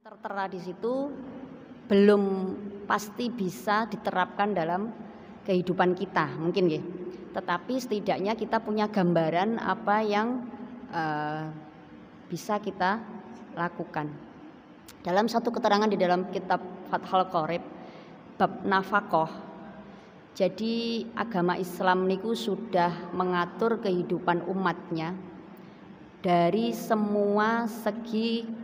tertera di situ belum pasti bisa diterapkan dalam kehidupan kita mungkin ya. Tetapi setidaknya kita punya gambaran apa yang bisa kita lakukan. Dalam satu keterangan di dalam kitab Fathul Qorib bab nafkah. Jadi agama Islam niku sudah mengatur kehidupan umatnya dari semua segi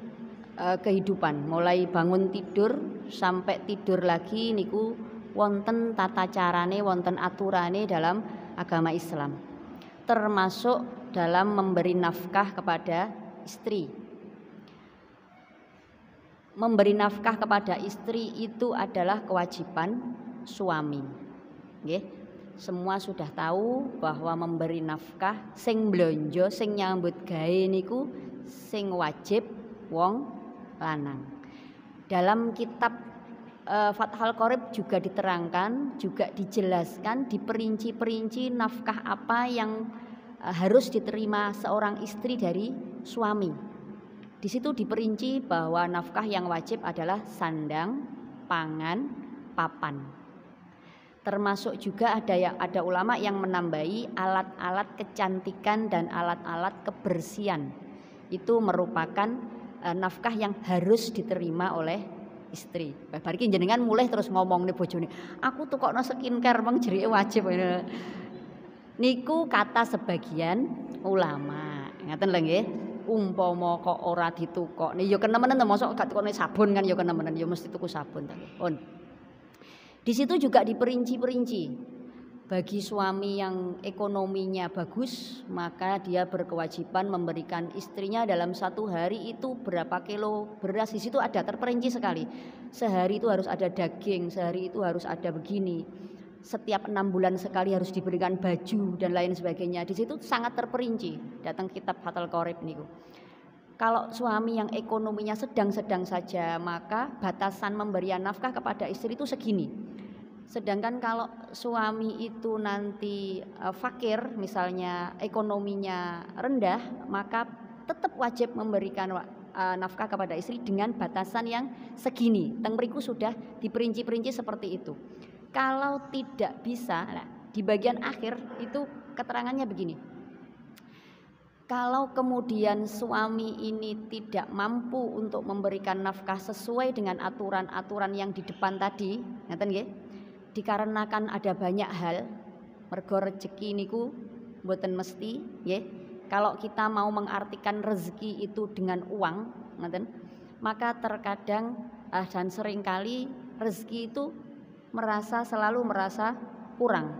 kehidupan, mulai bangun tidur sampai tidur lagi niku wonten tata carane, wonten aturane dalam agama Islam. Termasuk dalam memberi nafkah kepada istri. Memberi nafkah kepada istri itu adalah kewajiban suami. Nggih. Semua sudah tahu bahwa memberi nafkah sing blonjo, sing nyambut gawe niku sing wajib wong lanang. Dalam kitab Fathul Qorib juga diterangkan, juga dijelaskan, diperinci-perinci nafkah apa yang harus diterima seorang istri dari suami. Di situ diperinci bahwa nafkah yang wajib adalah sandang, pangan, papan. Termasuk juga ada ulama yang menambahi alat-alat kecantikan dan alat-alat kebersihan. Itu merupakan nafkah yang harus diterima oleh istri. Bariki jenengan mulai terus ngomong nih bojone, aku tukokno skincare bang jerike wajib. Niku kata sebagian ulama. Ngaten lho nggih. Umpama kok ora ditukokne ya kenemenen to, mosok gak tukokne sabun kan ya kenemenen ya mesti tuku sabun ta. Di situ juga diperinci-perinci. Bagi suami yang ekonominya bagus, maka dia berkewajiban memberikan istrinya dalam satu hari itu berapa kilo beras. Di situ ada terperinci sekali. Sehari itu harus ada daging, sehari itu harus ada begini. Setiap 6 bulan sekali harus diberikan baju dan lain sebagainya. Di situ sangat terperinci. Datang kitab Fathul Qorib niku. Kalau suami yang ekonominya sedang-sedang saja, maka batasan pemberian nafkah kepada istri itu segini. Sedangkan kalau suami itu nanti fakir, misalnya ekonominya rendah, maka tetap wajib memberikan nafkah kepada istri dengan batasan yang segini. Teng mriku sudah diperinci-perinci seperti itu. Kalau tidak bisa, nah, di bagian akhir itu keterangannya begini. Kalau kemudian suami ini tidak mampu untuk memberikan nafkah sesuai dengan aturan-aturan yang di depan tadi, ngaten nggih? Dikarenakan ada banyak hal, mergo rezeki niku mboten mesti, nggih. Kalau kita mau mengartikan rezeki itu dengan uang, ngaten, maka terkadang dan seringkali rezeki itu selalu merasa kurang,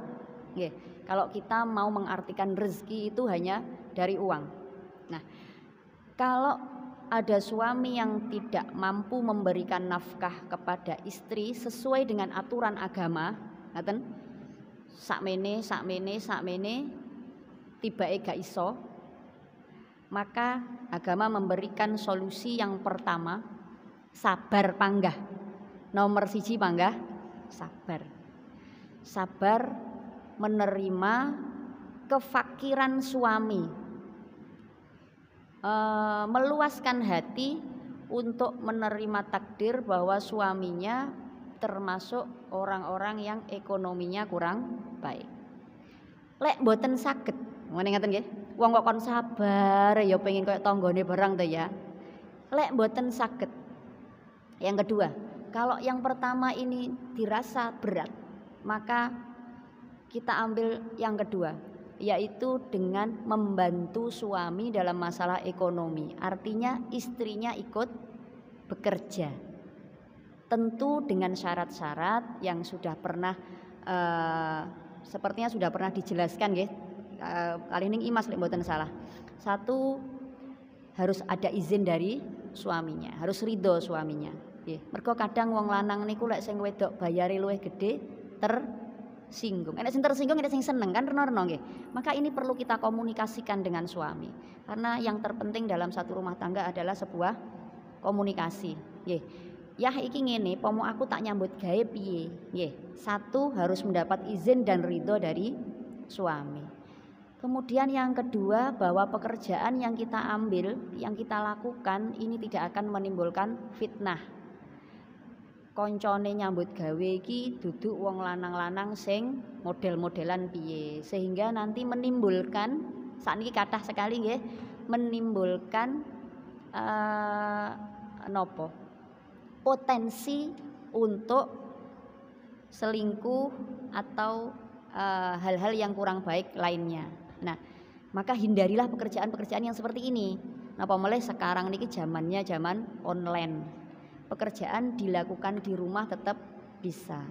nggih. Kalau kita mau mengartikan rezeki itu hanya dari uang. Nah, kalau ada suami yang tidak mampu memberikan nafkah kepada istri sesuai dengan aturan agama, ngaten, sakmene tibake gak iso, maka agama memberikan solusi yang pertama, sabar panggah. Nomor 1 panggah, sabar. Sabar menerima kefakiran suami. Meluaskan hati untuk menerima takdir bahwa suaminya termasuk orang-orang yang ekonominya kurang baik. Lek mboten saged, ngene ngaten nggih. Wong kok kon sabar ya pengen koyo tanggane barang to ya. Lek mboten saged. Yang kedua, kalau yang pertama ini dirasa berat, maka kita ambil yang kedua, yaitu dengan membantu suami dalam masalah ekonomi. Artinya istrinya ikut bekerja. Tentu dengan syarat-syarat yang sudah pernah sepertinya sudah pernah dijelaskan nggih. Kali ini Imas lek mboten salah. 1, harus ada izin dari suaminya, harus ridho suaminya. Nggih. Mergo kadang wong lanang niku lek sing wedok bayare luwih gede tersinggung. Enek sing tersinggung, enek sing seneng kan reno-reno nggih. Maka ini perlu kita komunikasikan dengan suami. Karena yang terpenting dalam satu rumah tangga adalah sebuah komunikasi. Nggih. Yah iki ngene, pomo aku tak nyambut gawe piye? Nggih. 1 harus mendapat izin dan ridho dari suami. Kemudian yang kedua, bahwa pekerjaan yang kita ambil, yang kita lakukan ini tidak akan menimbulkan fitnah. Koncone nyambut gawe iki duduk wong lanang-lanang sing model-modelan piye, sehingga nanti menimbulkan, sakniki kathah sekali nggih, menimbulkan nopo? Potensi untuk selingkuh atau hal-hal yang kurang baik lainnya. Nah, maka hindarilah pekerjaan-pekerjaan yang seperti ini. Napa mulai sekarang niki zamannya zaman online. Pekerjaan dilakukan di rumah tetap bisa.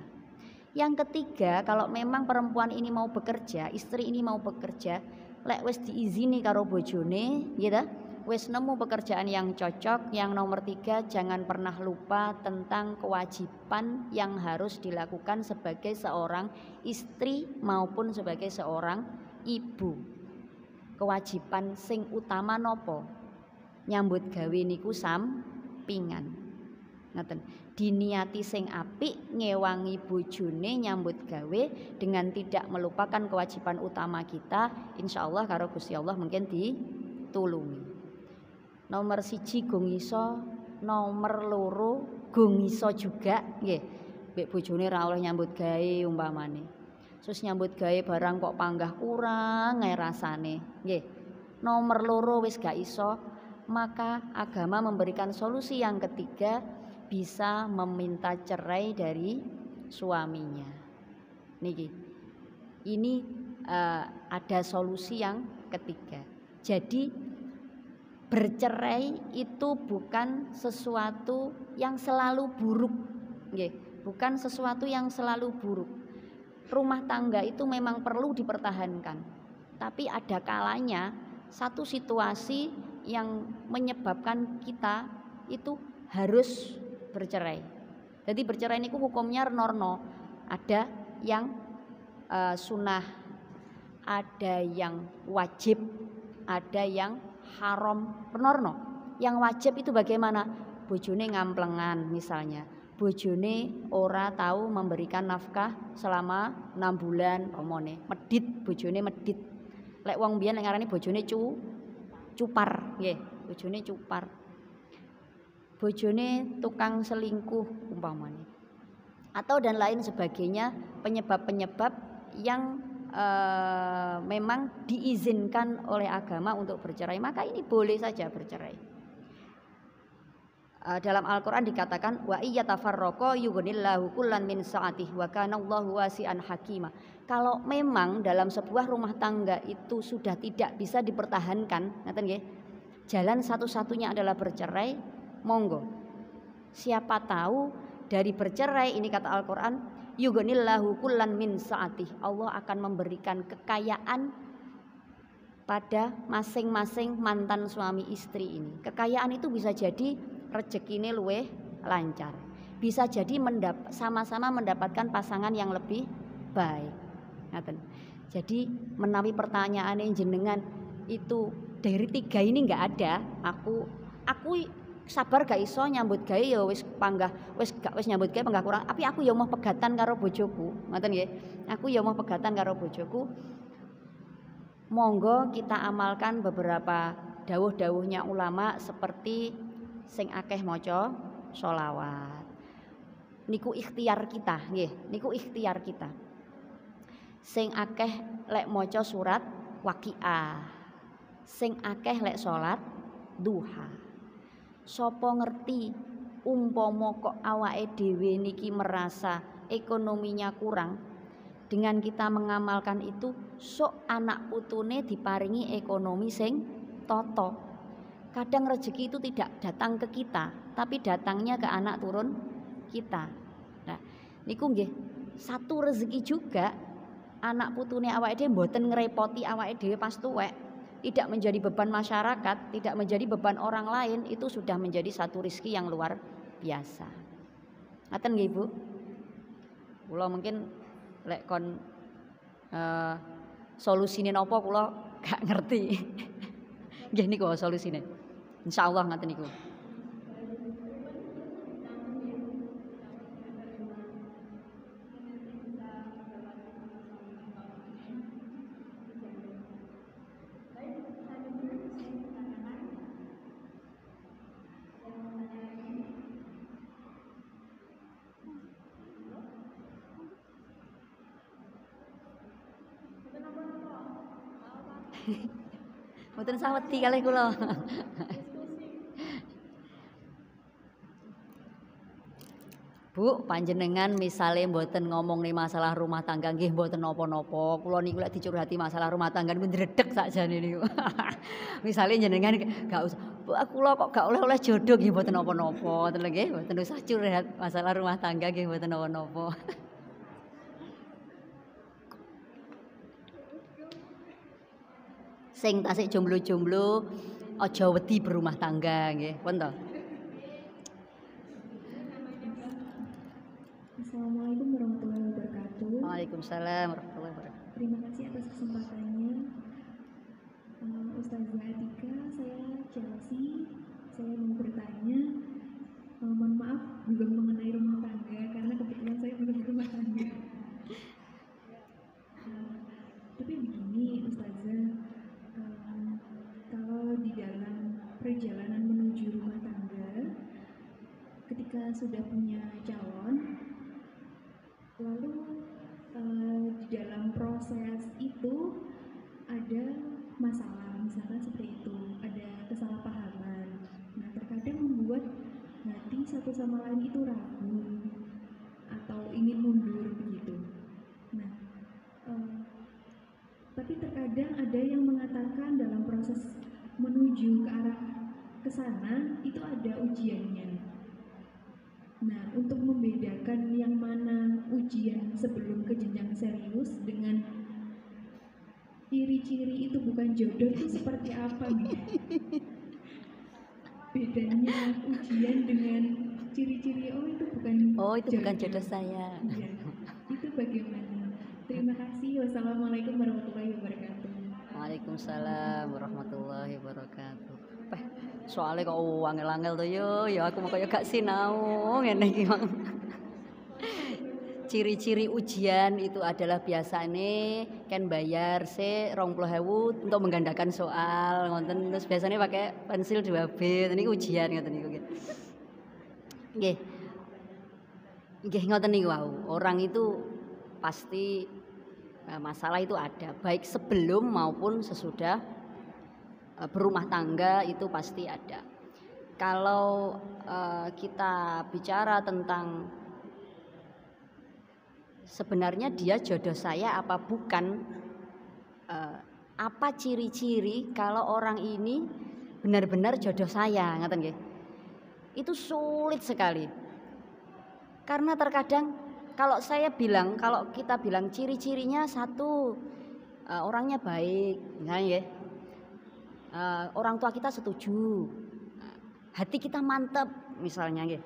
Yang ketiga, kalau memang perempuan ini mau bekerja, istri ini mau bekerja, lek wis diizini karo bojone, gitu, wis nemu pekerjaan yang cocok. Yang nomor 3, jangan pernah lupa tentang kewajiban yang harus dilakukan sebagai seorang istri maupun sebagai seorang ibu. Kewajiban sing utama nopo? Nyambut gawe niku sampingan. Ngaten, diniati sing apik, ngewangi bojone nyambut gawe dengan tidak melupakan kewajiban utama kita, insya Allah karo Gusti Allah mungkin ditulungi. Nomor 1 gong iso, nomor 2 gong iso juga nggih. Mbek bojone ra oleh nyambut gawe umpamane. Terus nyambut gawe barang kok panggah kurang ae rasane, nggih. Nomor 2 wis gak iso, maka agama memberikan solusi yang ketiga, bisa meminta cerai dari suaminya. Niki, ini ada solusi yang ketiga. Jadi bercerai itu bukan sesuatu yang selalu buruk, nggih, bukan sesuatu yang selalu buruk. Rumah tangga itu memang perlu dipertahankan, tapi ada kalanya satu situasi yang menyebabkan kita itu harus bercerai. Jadi bercerai ini hukumnya norno, ada yang sunnah, ada yang wajib, ada yang haram penorno. Yang wajib itu bagaimana? Bojone ngamplengan misalnya, bojone ora tahu memberikan nafkah selama 6 bulan omone, medit, bojone medit. Lek wong biyen lek ngarani bojone cupar, nggih, bojone cupar. Bojone tukang selingkuh umpamanya, atau dan lain sebagainya, penyebab-penyebab yang memang diizinkan oleh agama untuk bercerai, maka ini boleh saja bercerai. Dalam Al-Quran dikatakan wa iyyatafarraqa yughnillahu kullan min sa'atihi wa kana Allahu wasi'an hakima. Kalau memang dalam sebuah rumah tangga itu sudah tidak bisa dipertahankan, ngaten nggih, jalan satu-satunya adalah bercerai, monggo. Siapa tahu dari bercerai ini, kata Al-Quran, yughnillahu kullan min sa'atihi, Allah akan memberikan kekayaan pada masing-masing mantan suami istri ini. Kekayaan itu bisa jadi rezekine luweh lancar, bisa jadi sama-sama mendapatkan pasangan yang lebih baik. Ngaten. Jadi menawi pertanyaane jenengan itu dari 3 ini nggak ada, aku sabar gak iso nyambut gawe ya wis panggah, wis nyambut gawe panggah kurang, tapi aku ya mau pegatan karo bojoku, ngoten nggih. Aku ya mau pegatan karo bojoku. Monggo kita amalkan beberapa dawuh-dawuhnya ulama seperti sing akeh maca sholawat. Niku ikhtiar kita, nggih, niku ikhtiar kita. Sing akeh lek maca surat Waqiah, sing akeh lek salat duha. Sapa ngerti umpama kok awake dhewe niki merasa ekonominya kurang, dengan kita mengamalkan itu sok anak putune diparingi ekonomi sing tata. Kadang rezeki itu tidak datang ke kita, tapi datangnya ke anak turun kita. Nah, niku nggih satu rezeki juga, anak putune awake dhewe mboten ngrepoti awake dhewe pas tuwek, tidak menjadi beban masyarakat, tidak menjadi beban orang lain, itu sudah menjadi satu rezeki yang luar biasa. Ngaten nggih Ibu? Kula mungkin lek kon solusine napa kula gak ngerti. Nggih niku solusine. Insyaallah ngaten niku. Mboten saweti kalih kula. Bu, panjenengan misalnya mboten ngomong nih masalah rumah tangga nggih mboten napa-napa. Kula niku lek dicurhati masalah rumah tangga niku ndredeg sakjane niku. Misale jenengan gak usah, "Bu, kula kok gak oleh-oleh jodoh nggih mboten napa-napa." Ngoten lho nggih, mboten usah curhat masalah rumah tangga nggih mboten napa-napa. Sing tasik jomblo-jomblo aja wedi berumah tangga nggih, pun to. Assalamualaikum warahmatullahi wabarakatuh. Waalaikumsalam warahmatullahi wabarakatuh. Terima kasih atas kesempatannya. Ustazah Atika, saya Chelsea. Saya mau bertanya, mohon maaf juga mengenai rumah tangga karena kebetulan saya belum berumah tangga. Tapi begini Ustazah, kalau di dalam perjalanan menuju rumah tangga, ketika sudah punya calon, lalu di dalam proses itu ada masalah, misalnya seperti itu, ada kesalahpahaman. Nah, terkadang membuat hati satu sama lain itu ragu atau ingin mundur begitu. Nah, tapi terkadang ada yang mengatakan dalam proses menuju ke arah ke sana itu ada ujiannya. Nah, untuk membedakan yang mana ujian sebelum ke jenjang serius dengan ciri-ciri itu bukan jodoh itu seperti apa nih? Bedanya ujian dengan ciri-ciri itu bukan jodoh saya. Ya, itu bagaimana? Terima kasih. Wassalamualaikum warahmatullahi wabarakatuh. Waalaikumsalam warahmatullahi wabarakatuh. Soalnya kok angel-angel to ya aku mau kaya gak sinau ngene iki mang. Ciri-ciri ujian itu adalah biasanya kan bayar se 20.000 untuk menggandakan soal ngoten, terus biasanya pakai pensil 2B niku ujian ngoten niku nggih. Nggih. Nggih ngoten niku wau. Orang itu pasti masalah itu ada baik sebelum maupun sesudah berumah tangga itu pasti ada. Kalau kita bicara tentang sebenarnya dia jodoh saya apa bukan, apa ciri-ciri kalau orang ini benar-benar jodoh saya, ngaten nggih. Itu sulit sekali. Karena terkadang kalau kita bilang ciri-cirinya satu, orangnya baik, nah nggih. Orang tua kita setuju, hati kita mantep misalnya nggih,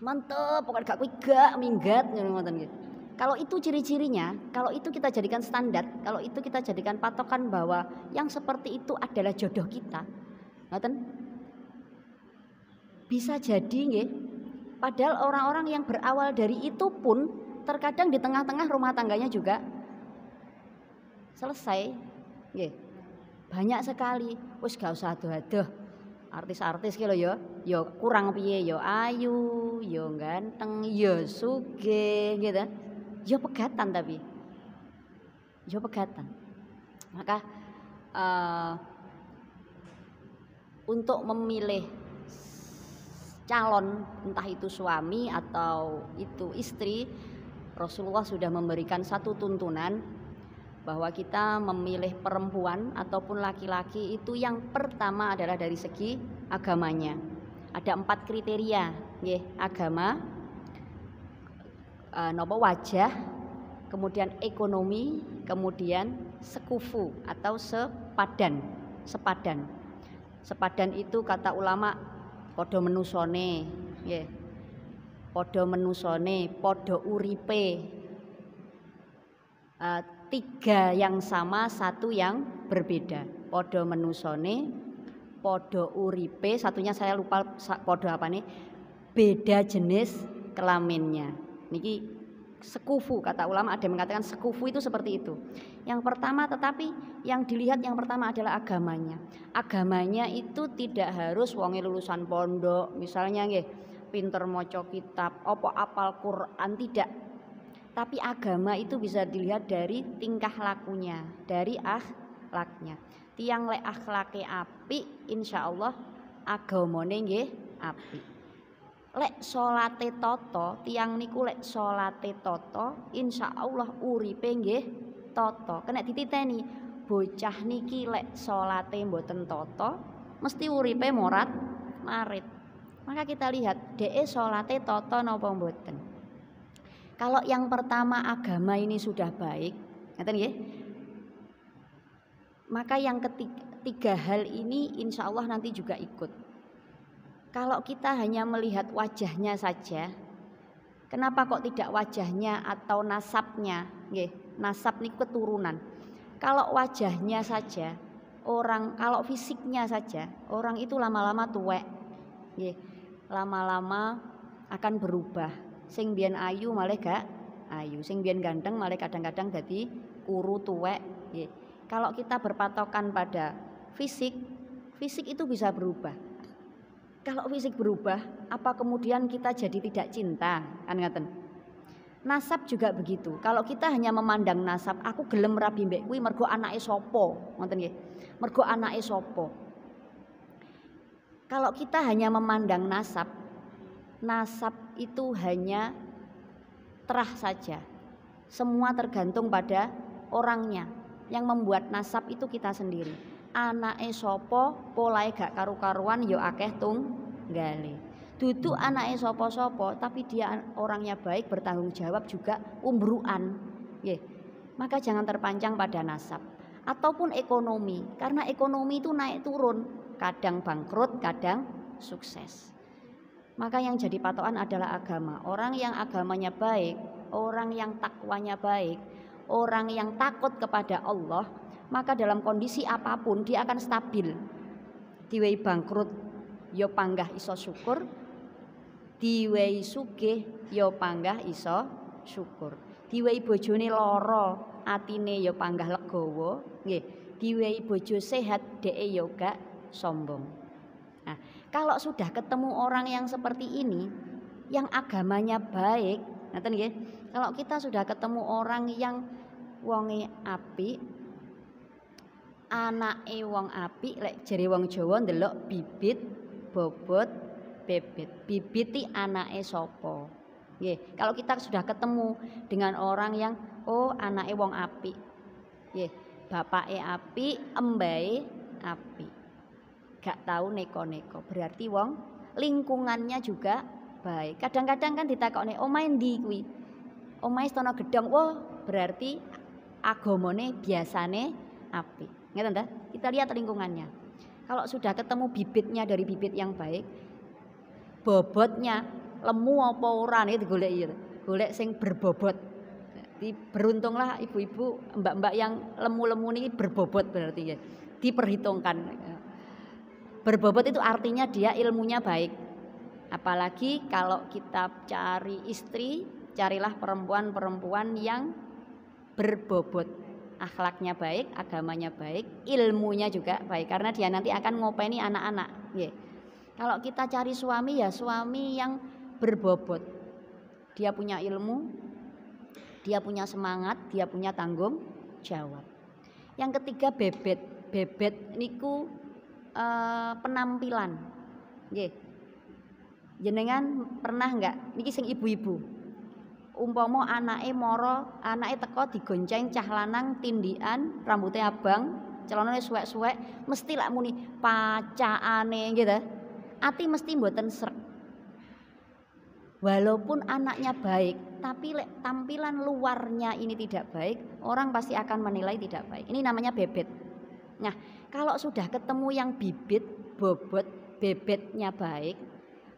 mantep pokoknya gak kuwi gak minggat ngoten nggih. Kalau itu ciri-cirinya, kalau itu kita jadikan standar, kalau itu kita jadikan patokan bahwa yang seperti itu adalah jodoh kita, ngoten bisa jadi nggih. Padahal orang-orang yang berawal dari itu pun terkadang di tengah-tengah rumah tangganya juga selesai nggih. Banyak sekali, wis gak usah aduh-aduh. Artis-artis ki lho ya kurang piye, ya ayu, ya ganteng, ya sugih gitu. Ya pegatan tapi. Ya pegatan. Maka untuk memilih calon entah itu suami atau itu istri, Rasulullah sudah memberikan satu tuntunan bahwa kita memilih perempuan ataupun laki-laki itu yang pertama adalah dari segi agamanya. Ada 4 kriteria, nggih, agama, wajah, kemudian ekonomi, kemudian sekufu atau sepadan. Sepadan itu kata ulama padha menusone, nggih. Padha menusone, padha uripe. 3 yang sama, 1 yang berbeda. Podo menusone, podo uripe, satunya saya lupa podo apa nih, beda jenis kelaminnya. Niki sekufu, kata ulama ada yang mengatakan sekufu itu seperti itu. Yang pertama, tetapi yang dilihat yang pertama adalah agamanya. Agamanya itu tidak harus wonge lulusan pondok, misalnya nggih, pinter maca kitab, apa apal Quran, tidak. Tapi agama itu bisa dilihat dari tingkah lakunya, dari akhlaknya. Tiang lek akhlake apik, insyaallah agamane nggih apik. Lek salate tata, tiang niku lek salate tata, insyaallah uripe nggih tata. Kena dititeni, bocah niki lek salate mboten tata, mesti uripe morat marit. Maka kita lihat dhek salate tata napa mboten. Kalau yang pertama agama ini sudah baik, ngeten nggih. Maka yang ketiga hal ini insya Allah nanti juga ikut. Kalau kita hanya melihat wajahnya saja, kenapa kok tidak wajahnya atau nasabnya? Nggih, nasab niku keturunan. Kalau wajahnya saja, kalau fisiknya saja, orang itu lama-lama tuwek. Nggih, lama-lama akan berubah. Sing biyen ayu malah gak ayu, sing biyen ganteng malah kadang-kadang dadi kuru tuwek. Nggih. Kalau kita berpatokan pada fisik itu bisa berubah. Kalau fisik berubah, apa kemudian kita jadi tidak cinta? Kan ngaten. Nasab juga begitu. Kalau kita hanya memandang nasab, aku gelem rabi mbek kuwi mergo anake sapa, ngoten nggih. Mergo anake sapa. Kalau kita hanya memandang nasab itu hanya terah saja. Semua tergantung pada orangnya. Yang membuat nasab itu kita sendiri. Anake sapa polahe gak karu-karuan ya akeh tunggale. Dudu anake sapa-sapa tapi dia orangnya baik, bertanggung jawab juga umbruan. Nggih. Maka jangan terpancang pada nasab ataupun ekonomi, karena ekonomi itu naik turun, kadang bangkrut, kadang sukses. Maka yang jadi patokan adalah agama. Orang yang agamanya baik, orang yang takwanya baik, orang yang takut kepada Allah, maka dalam kondisi apapun dia akan stabil. Diwehi bangkrut ya panggah iso syukur, diwehi sugih ya panggah iso syukur. Diwehi bojone lara, atine ya panggah legawa, nggih. Diwehi bojo sehat, dheke ya gak sombong. Nah, kalau sudah ketemu orang yang seperti ini, yang agamanya baik, ngaten nggih. Kalau kita sudah ketemu orang yang wonge apik, anake wong apik, lek jere wong Jawa ndelok bibit, bobot, bebet. Bibiti anake sapa? Nggih, kalau kita sudah ketemu dengan orang yang anake wong apik. Nggih, bapake apik, embahe apik. Gak tahu neko-neko, berarti wong lingkungannya juga baik. Kadang-kadang kan ditakokne, omahe ndi kuwi? Omahe Stono Gedhong. Wah, berarti agamane biasane apik. Ngeten ta? Kita lihat lingkungannya. Kalau sudah ketemu bibitnya dari bibit yang baik, bobotnya lemu apa ora nih digoleki. Golek sing berbobot. Beruntunglah ibu-ibu, mbak-mbak yang lemu-lemu ini berbobot berarti ya. Diperhitungkan. Berbobot itu artinya dia ilmunya baik. Apalagi kalau kita cari istri, carilah perempuan-perempuan yang berbobot. Akhlaknya baik, agamanya baik, ilmunya juga baik. Karena dia nanti akan ngopeni anak-anak. Kalau kita cari suami ya suami yang berbobot. Dia punya ilmu, dia punya semangat, dia punya tanggung jawab. Yang ketiga bebet. Bebet niku penampilan. Nggih. Jenengan pernah enggak niki sing ibu-ibu. Umpama anake mara, anake teko digonceng cah lanang tindikan, rambutnya abang, celanane suwek-suwek, mesti lak muni pacakane nggih ta. Ati mesti mboten srek. Walaupun anaknya baik, tapi lek tampilan luarnya ini tidak baik, orang pasti akan menilai tidak baik. Ini namanya bebet. Nah, kalau sudah ketemu yang bibit, bobot, bebetnya baik,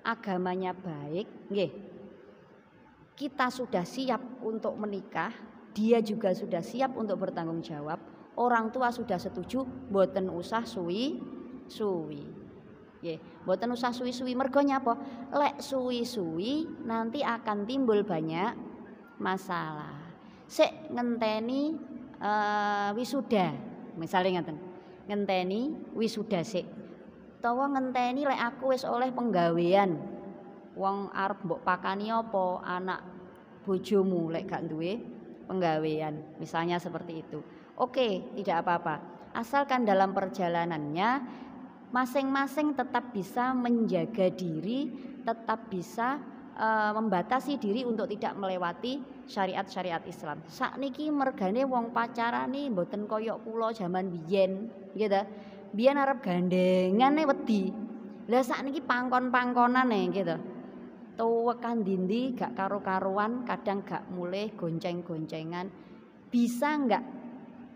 agamanya baik, nggih. Kita sudah siap untuk menikah, dia juga sudah siap untuk bertanggung jawab. Orang tua sudah setuju, mboten usah suwi-suwi. Nggih, mboten usah suwi-suwi mergo nyapa? Lek suwi-suwi nanti akan timbul banyak masalah. Sik ngenteni wisuda, misalnya ngaten. Ngenteni wisuda sik. Utawa ngenteni lek aku wis oleh penggawean. Wong arep mbok pakani apa anak bojomu lek gak duwe penggawean. Misalnya seperti itu. Oke, tidak apa-apa. asalkan dalam perjalanannya masing-masing tetap bisa menjaga diri, tetap bisa membatasi diri untuk tidak melewati syariat-syariat Islam. Sakniki mergane wong pacarane mboten koyok kula jaman biyen, gitu. Biyen arep gandengane wedi. Lah sakniki pangkon-pangkonane gitu. Tuwekan dindi gak karu-karuan, kadang gak mulih gonceng-goncengan. Bisa enggak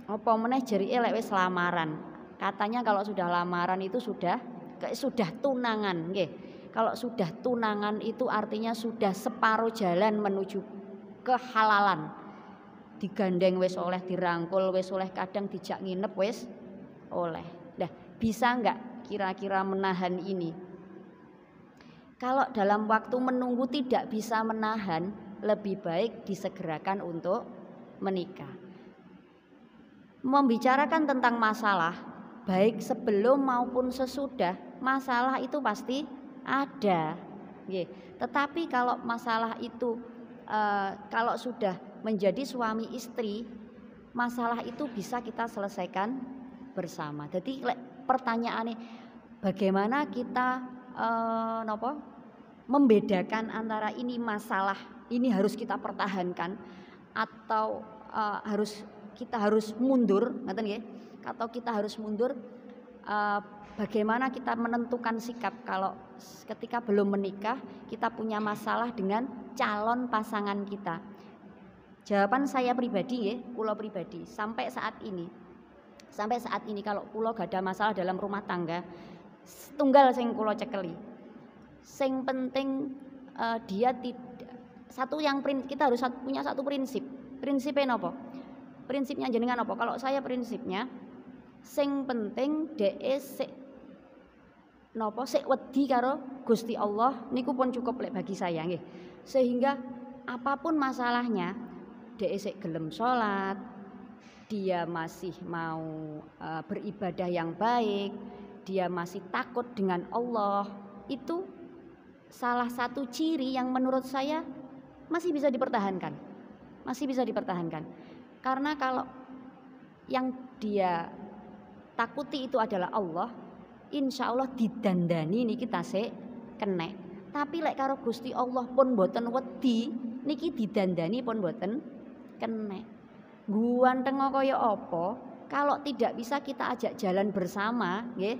apa meneh jerike lek wis lamaran. Katanya kalau sudah lamaran itu sudah tunangan, nggih. Kalau sudah tunangan itu artinya sudah separuh jalan menuju kehalalan. Digandeng wis oleh, dirangkul wis oleh, kadang dijak nginep wis oleh. Nah, bisa enggak kira-kira menahan ini? Kalau dalam waktu menunggu tidak bisa menahan, lebih baik disegerakan untuk menikah. Membicarakan tentang masalah, baik sebelum maupun sesudah, masalah itu pasti ada. Tetapi kalau masalah itu kalau sudah menjadi suami istri, masalah itu bisa kita selesaikan bersama. Jadi pertanyaannya, bagaimana kita membedakan antara ini masalah, ini harus kita pertahankan, atau kita harus mundur, ngaten nggih? Atau kita harus mundur, bagaimana kita menentukan sikap kalau ketika belum menikah kita punya masalah dengan calon pasangan kita. Jawaban saya pribadi ya, kula pribadi sampai saat ini kalau kula gak ada masalah dalam rumah tangga, tunggal sing kula cekeli. Sing penting dia tidak kita harus punya satu prinsip. Prinsipnya apa? Prinsipnya jenengan apa? Kalau saya prinsipnya sing penting dhek sik wedi karo Gusti Allah niku pun cukup lek bagi saya nggih. Sehingga apapun masalahnya dhek sik gelem salat, dia masih mau beribadah yang baik, dia masih takut dengan Allah, itu salah satu ciri yang menurut saya masih bisa dipertahankan. Masih bisa dipertahankan. Karena kalau yang dia takuti itu adalah Allah, insya Allah didandani niki tasik kenek. Tapi lek karo Gusti Allah pun boten wedi, niki didandani pun boten kenek. Guanteng kaya apa? Kalau tidak bisa kita ajak jalan bersama, nggih.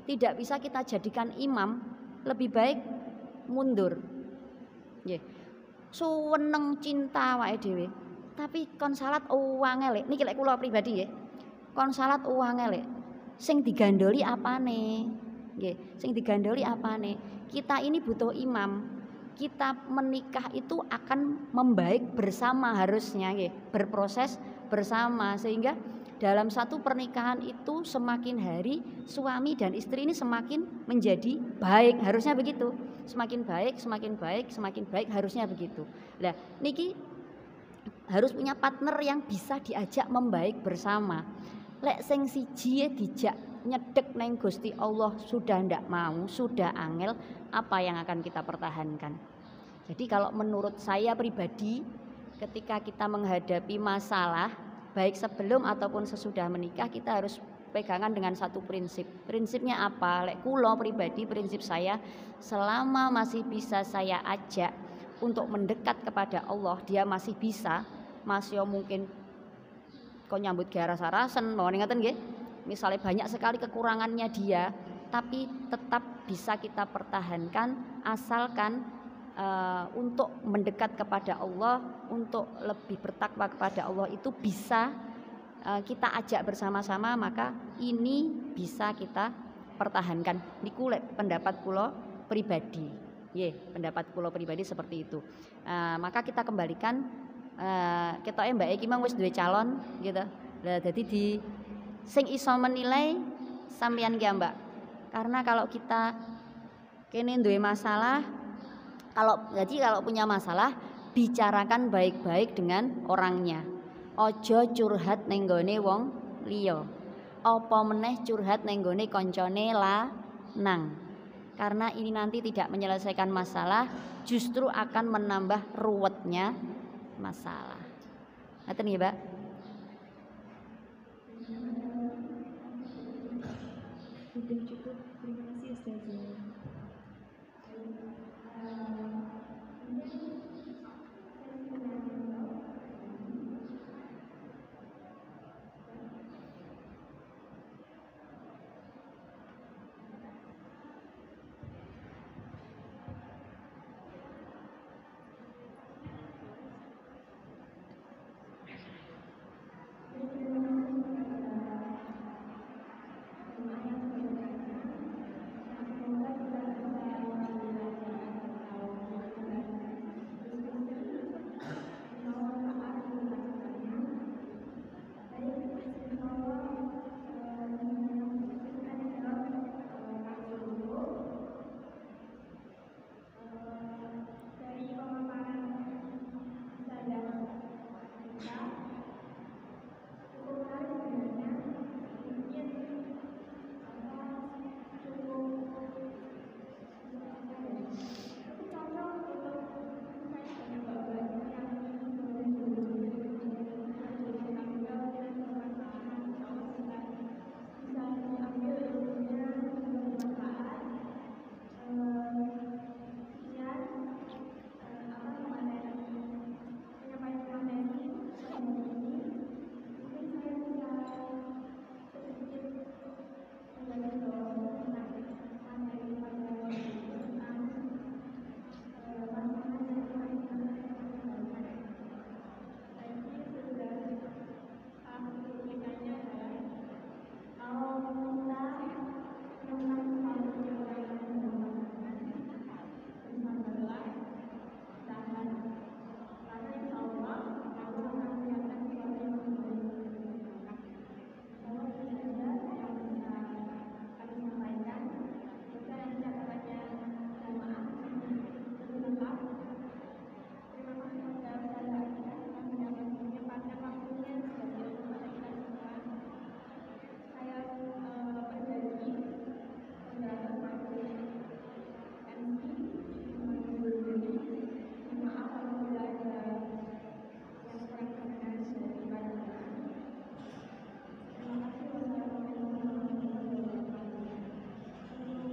Tidak bisa kita jadikan imam, lebih baik mundur. Nggih. Suweneng cinta awake dhewe. Tapi kon salat uwange lek niki lek kula pribadi nggih. Kon salat uwange lek sing digandoli apane? Nggih, sing digandoli apane? Kita ini butuh imam. Kita menikah itu akan membaik bersama harusnya nggih, berproses bersama sehingga dalam satu pernikahan itu semakin hari suami dan istri ini semakin menjadi baik, harusnya begitu. Semakin baik, semakin baik, semakin baik harusnya begitu. Lah, niki harus punya partner yang bisa diajak membaik bersama. Lek sing siji dijak nyedek neng Gusti Allah sudah ndak mau, sudah angel, apa yang akan kita pertahankan? Jadi kalau menurut saya pribadi, ketika kita menghadapi masalah, baik sebelum ataupun sesudah menikah, kita harus pegangan dengan satu prinsip. Prinsipnya apa? Lek kula pribadi, prinsip saya, selama masih bisa saya ajak untuk mendekat kepada Allah, dia masih bisa, masih mungkin kok nyambut gawe rasa-rasen, mau ngeten nggih. Misalnya banyak sekali kekurangannya dia, tapi tetap bisa kita pertahankan asalkan untuk mendekat kepada Allah, untuk lebih bertakwa kepada Allah itu bisa kita ajak bersama-sama, maka ini bisa kita pertahankan. Niku pendapat kula pribadi. Pendapat kula pribadi seperti itu. Maka kita kembalikan ketoke Mbak Eki mang wis duwe calon gitu. Lah dadi di sing iso menilai sampeyan ki Mbak. Karena kalau kita kene duwe masalah, kalau punya masalah bicarakan baik-baik dengan orangnya. Ojo curhat ning gone wong liya. Apa meneh curhat ning gone kancane lanang. Karena ini nanti tidak menyelesaikan masalah, justru akan menambah ruwetnya masalah. Ngaten nggih, Mbak? sudah cukup. Terima kasih Ustazah.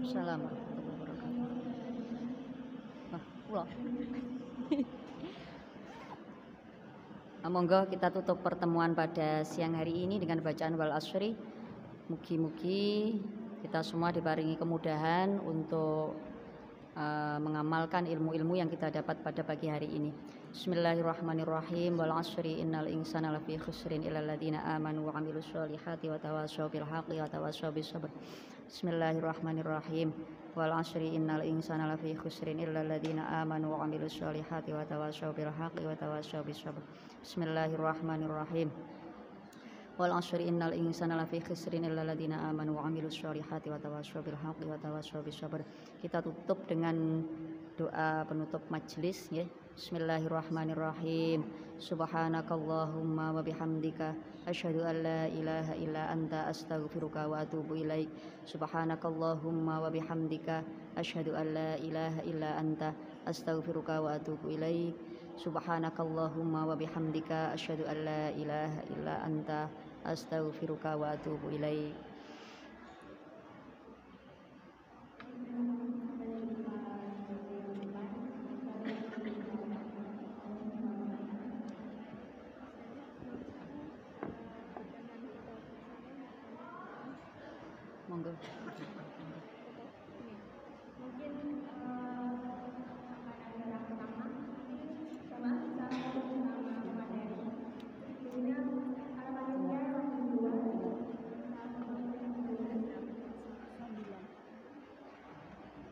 Assalamualaikum warahmatullahi wabarakatuh. Nah, pulang. Monggo kita tutup pertemuan pada siang hari ini dengan bacaan wal asri. Mugi-mugi kita semua diparingi kemudahan untuk mengamalkan ilmu-ilmu yang kita dapat pada pagi hari ini. Bismillahirrahmanirrahim. Wal asri innal insana lafi khusrin illal ladzina amanu wa 'amilus solihati wa tawassaw bil haqqi wa tawassaw bis sabr. Bismillahirrahmanirrahim. Wal asri innal insana lafi khusrin illal ladzina amanu wa 'amilus solihati wa tawassaw bil haqqi wa tawassaw bis sabr. Bismillahirrahmanirrahim. Wal asri innal insana lafi khusrin illal ladzina amanu wa 'amilus solihati wa tawassaw bil haqqi wa tawassaw bis sabr. Kita tutup dengan doa penutup majelis ya. Bismillahirrahmanirrahim. Subhanakallahumma wa bihamdika asyhadu an la ilaha illa anta astaghfiruka wa atubu ilaik. Subhanakallahumma wa bihamdika asyhadu an la ilaha illa anta astaghfiruka wa atubu ilaik. Subhanakallahumma wa bihamdika asyhadu an la ilaha illa anta astaghfiruka wa atubu ilaik. Monggo.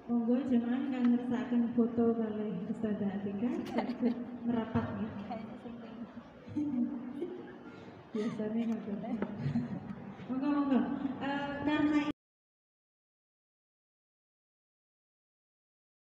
Monggo jemaah kang ngersakaken foto kalih Ustazah Atika merapat ya. Biasanya ngoten. Monggo karena